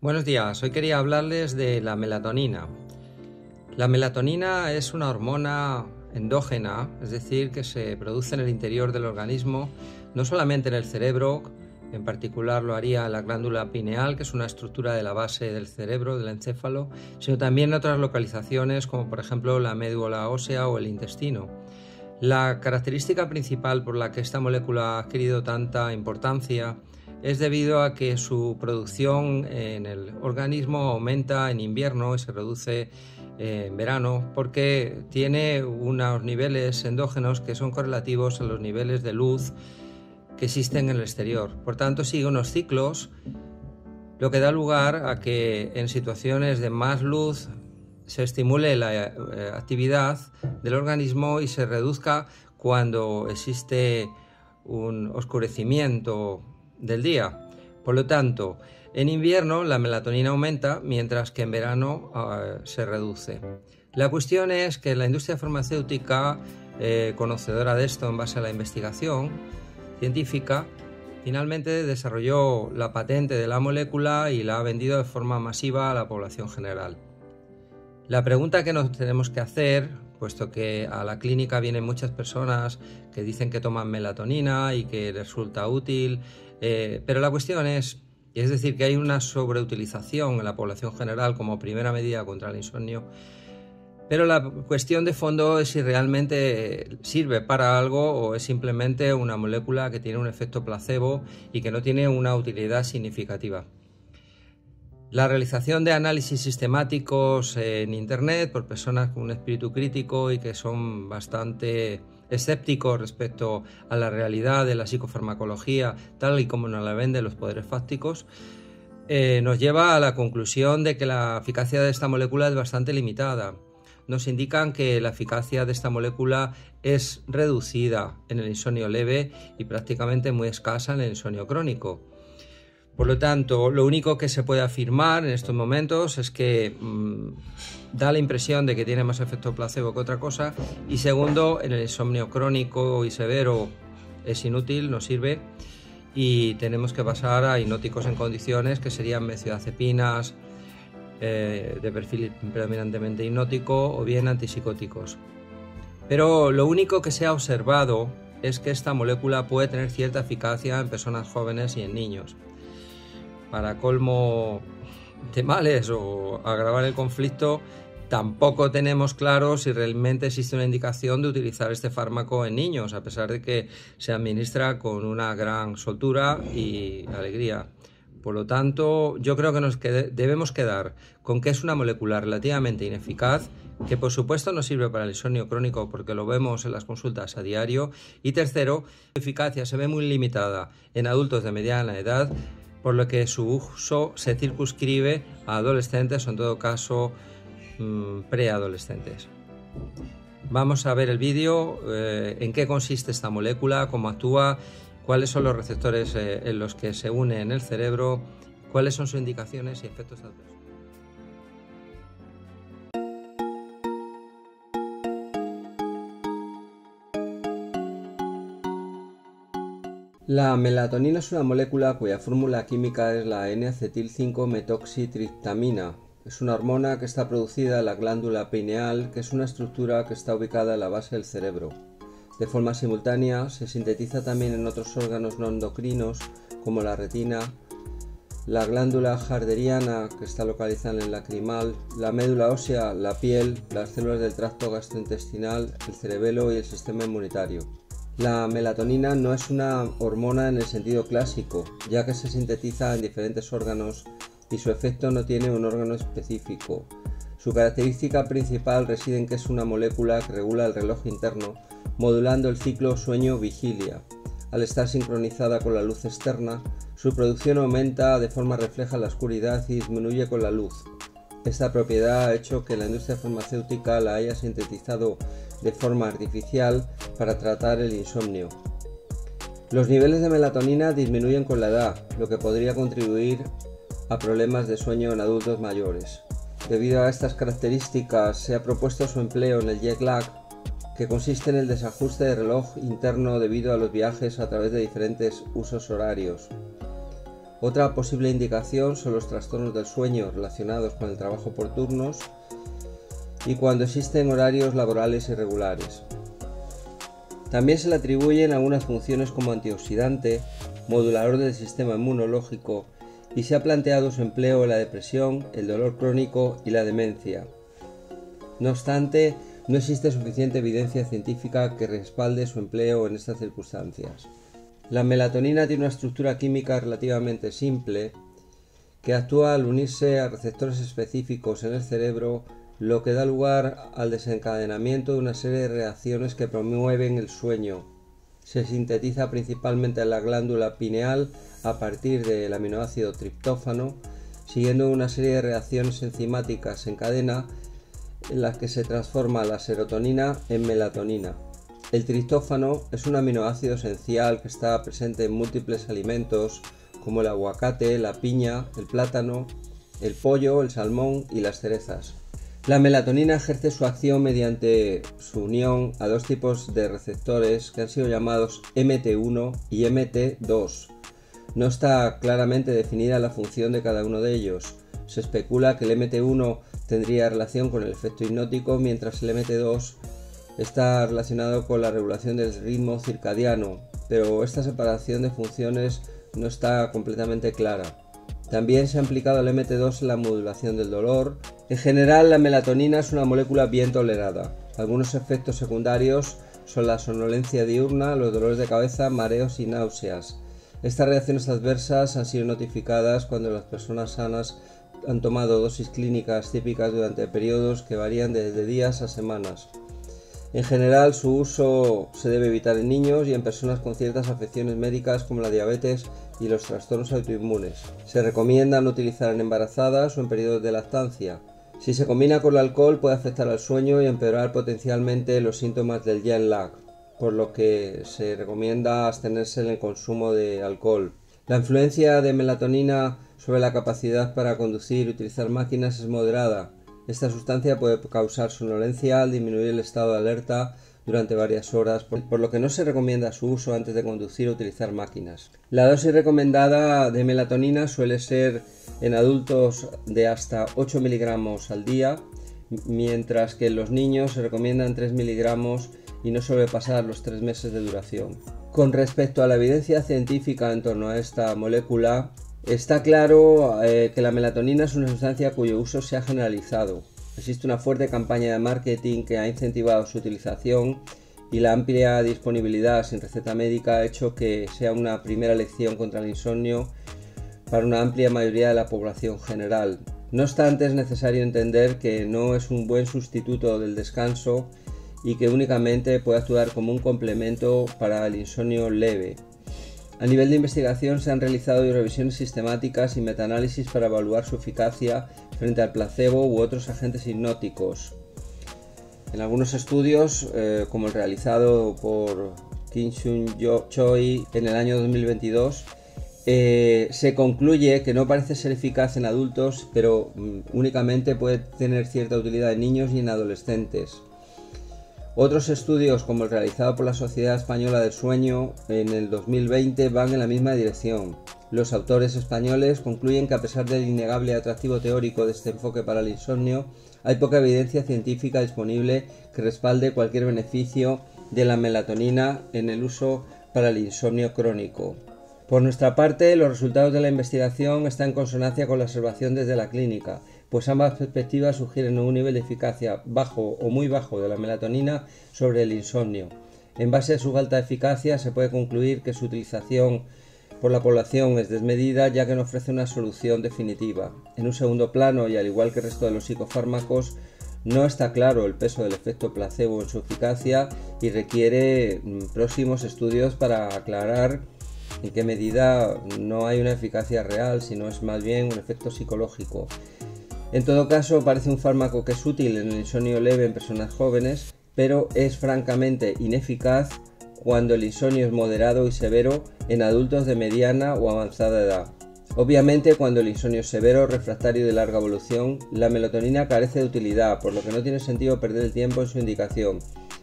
Buenos días, hoy quería hablarles de la melatonina. La melatonina es una hormona endógena, es decir, que se produce en el interior del organismo, no solamente en el cerebro, en particular lo haría en la glándula pineal, que es una estructura de la base del cerebro, del encéfalo, sino también en otras localizaciones como por ejemplo la médula ósea o el intestino. La característica principal por la que esta molécula ha adquirido tanta importancia es debido a que su producción en el organismo aumenta en invierno y se reduce en verano porque tiene unos niveles endógenos que son correlativos a los niveles de luz que existen en el exterior. Por tanto, sigue unos ciclos, lo que da lugar a que en situaciones de más luz se estimule la actividad del organismo y se reduzca cuando existe un oscurecimiento del día. Por lo tanto, en invierno la melatonina aumenta, mientras que en verano se reduce. La cuestión es que la industria farmacéutica, conocedora de esto en base a la investigación científica, finalmente desarrolló la patente de la molécula y la ha vendido de forma masiva a la población general. La pregunta que nos tenemos que hacer, puesto que a la clínica vienen muchas personas que dicen que toman melatonina y que les resulta útil, pero la cuestión es decir, que hay una sobreutilización en la población general como primera medida contra el insomnio, pero la cuestión de fondo es si realmente sirve para algo o es simplemente una molécula que tiene un efecto placebo y que no tiene una utilidad significativa. La realización de análisis sistemáticos en Internet por personas con un espíritu crítico y que son bastante escépticos respecto a la realidad de la psicofarmacología tal y como nos la venden los poderes fácticos, nos lleva a la conclusión de que la eficacia de esta molécula es bastante limitada. Nos indican que la eficacia de esta molécula es reducida en el insomnio leve y prácticamente muy escasa en el insomnio crónico. Por lo tanto, lo único que se puede afirmar en estos momentos es que da la impresión de que tiene más efecto placebo que otra cosa, y segundo, en el insomnio crónico y severo es inútil, no sirve, y tenemos que pasar a hipnóticos en condiciones que serían benzodiazepinas de perfil predominantemente hipnótico o bien antipsicóticos. Pero lo único que se ha observado es que esta molécula puede tener cierta eficacia en personas jóvenes y en niños. Para colmo de males o agravar el conflicto, tampoco tenemos claro si realmente existe una indicación de utilizar este fármaco en niños, a pesar de que se administra con una gran soltura y alegría. Por lo tanto, yo creo que debemos quedar con que es una molécula relativamente ineficaz, que por supuesto no sirve para el insomnio crónico porque lo vemos en las consultas a diario, y tercero, su eficacia se ve muy limitada en adultos de mediana edad, por lo que su uso se circunscribe a adolescentes o en todo caso preadolescentes. Vamos a ver el vídeo, en qué consiste esta molécula, cómo actúa, cuáles son los receptores en los que se une en el cerebro, cuáles son sus indicaciones y efectos adversos. La melatonina es una molécula cuya fórmula química es la N-acetil-5-metoxitriptamina. Es una hormona que está producida en la glándula pineal, que es una estructura que está ubicada en la base del cerebro. De forma simultánea se sintetiza también en otros órganos no endocrinos como la retina, la glándula harderiana, que está localizada en el lacrimal, la médula ósea, la piel, las células del tracto gastrointestinal, el cerebelo y el sistema inmunitario. La melatonina no es una hormona en el sentido clásico, ya que se sintetiza en diferentes órganos y su efecto no tiene un órgano específico. Su característica principal reside en que es una molécula que regula el reloj interno, modulando el ciclo sueño-vigilia. Al estar sincronizada con la luz externa, su producción aumenta de forma refleja en la oscuridad y disminuye con la luz. Esta propiedad ha hecho que la industria farmacéutica la haya sintetizado de forma artificial para tratar el insomnio. Los niveles de melatonina disminuyen con la edad, lo que podría contribuir a problemas de sueño en adultos mayores. Debido a estas características, se ha propuesto su empleo en el jet lag, que consiste en el desajuste del reloj interno debido a los viajes a través de diferentes usos horarios. Otra posible indicación son los trastornos del sueño relacionados con el trabajo por turnos y cuando existen horarios laborales irregulares. También se le atribuyen algunas funciones como antioxidante, modulador del sistema inmunológico, y se ha planteado su empleo en la depresión, el dolor crónico y la demencia. No obstante, no existe suficiente evidencia científica que respalde su empleo en estas circunstancias. La melatonina tiene una estructura química relativamente simple que actúa al unirse a receptores específicos en el cerebro, lo que da lugar al desencadenamiento de una serie de reacciones que promueven el sueño. Se sintetiza principalmente en la glándula pineal a partir del aminoácido triptófano, siguiendo una serie de reacciones enzimáticas en cadena en las que se transforma la serotonina en melatonina. El triptófano es un aminoácido esencial que está presente en múltiples alimentos como el aguacate, la piña, el plátano, el pollo, el salmón y las cerezas. La melatonina ejerce su acción mediante su unión a dos tipos de receptores que han sido llamados MT1 y MT2. No está claramente definida la función de cada uno de ellos. Se especula que el MT1 tendría relación con el efecto hipnótico, mientras el MT2 está relacionado con la regulación del ritmo circadiano, pero esta separación de funciones no está completamente clara. También se ha implicado el MT2 en la modulación del dolor. En general, la melatonina es una molécula bien tolerada. Algunos efectos secundarios son la somnolencia diurna, los dolores de cabeza, mareos y náuseas. Estas reacciones adversas han sido notificadas cuando las personas sanas han tomado dosis clínicas típicas durante periodos que varían desde días a semanas. En general, su uso se debe evitar en niños y en personas con ciertas afecciones médicas como la diabetes y los trastornos autoinmunes. Se recomienda no utilizar en embarazadas o en periodos de lactancia. Si se combina con el alcohol puede afectar al sueño y empeorar potencialmente los síntomas del jet lag, por lo que se recomienda abstenerse en el consumo de alcohol. La influencia de melatonina sobre la capacidad para conducir y utilizar máquinas es moderada. Esta sustancia puede causar somnolencia al disminuir el estado de alerta durante varias horas, por lo que no se recomienda su uso antes de conducir o utilizar máquinas. La dosis recomendada de melatonina suele ser en adultos de hasta 8 miligramos al día, mientras que en los niños se recomiendan 3 miligramos y no sobrepasar los 3 meses de duración. Con respecto a la evidencia científica en torno a esta molécula, está claro que la melatonina es una sustancia cuyo uso se ha generalizado. Existe una fuerte campaña de marketing que ha incentivado su utilización y la amplia disponibilidad sin receta médica ha hecho que sea una primera elección contra el insomnio para una amplia mayoría de la población general. No obstante, es necesario entender que no es un buen sustituto del descanso y que únicamente puede actuar como un complemento para el insomnio leve. A nivel de investigación se han realizado revisiones sistemáticas y metaanálisis para evaluar su eficacia frente al placebo u otros agentes hipnóticos. En algunos estudios, como el realizado por Kim-Sun Choi en el año 2022, se concluye que no parece ser eficaz en adultos, pero únicamente puede tener cierta utilidad en niños y en adolescentes. Otros estudios, como el realizado por la Sociedad Española del Sueño en el 2020, van en la misma dirección. Los autores españoles concluyen que a pesar del innegable atractivo teórico de este enfoque para el insomnio, hay poca evidencia científica disponible que respalde cualquier beneficio de la melatonina en el uso para el insomnio crónico. Por nuestra parte, los resultados de la investigación están en consonancia con la observación desde la clínica, pues ambas perspectivas sugieren un nivel de eficacia bajo o muy bajo de la melatonina sobre el insomnio. En base a su alta eficacia se puede concluir que su utilización por la población es desmedida, ya que no ofrece una solución definitiva. En un segundo plano, y al igual que el resto de los psicofármacos, no está claro el peso del efecto placebo en su eficacia y requiere próximos estudios para aclarar en qué medida no hay una eficacia real, sino es más bien un efecto psicológico. En todo caso, parece un fármaco que es útil en el insomnio leve en personas jóvenes, pero es francamente ineficaz cuando el insomnio es moderado y severo en adultos de mediana o avanzada edad. Obviamente, cuando el insomnio es severo, refractario y de larga evolución, la melatonina carece de utilidad, por lo que no tiene sentido perder el tiempo en su indicación.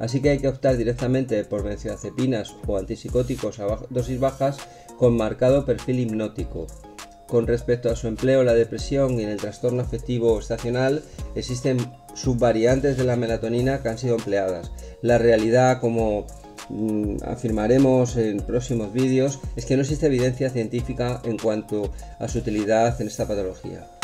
Así que hay que optar directamente por benzodiazepinas o antipsicóticos a dosis bajas con marcado perfil hipnótico. con respecto a su empleo en la depresión y en el trastorno afectivo estacional, existen subvariantes de la melatonina que han sido empleadas. La realidad, como afirmaremos en próximos vídeos, es que no existe evidencia científica en cuanto a su utilidad en esta patología.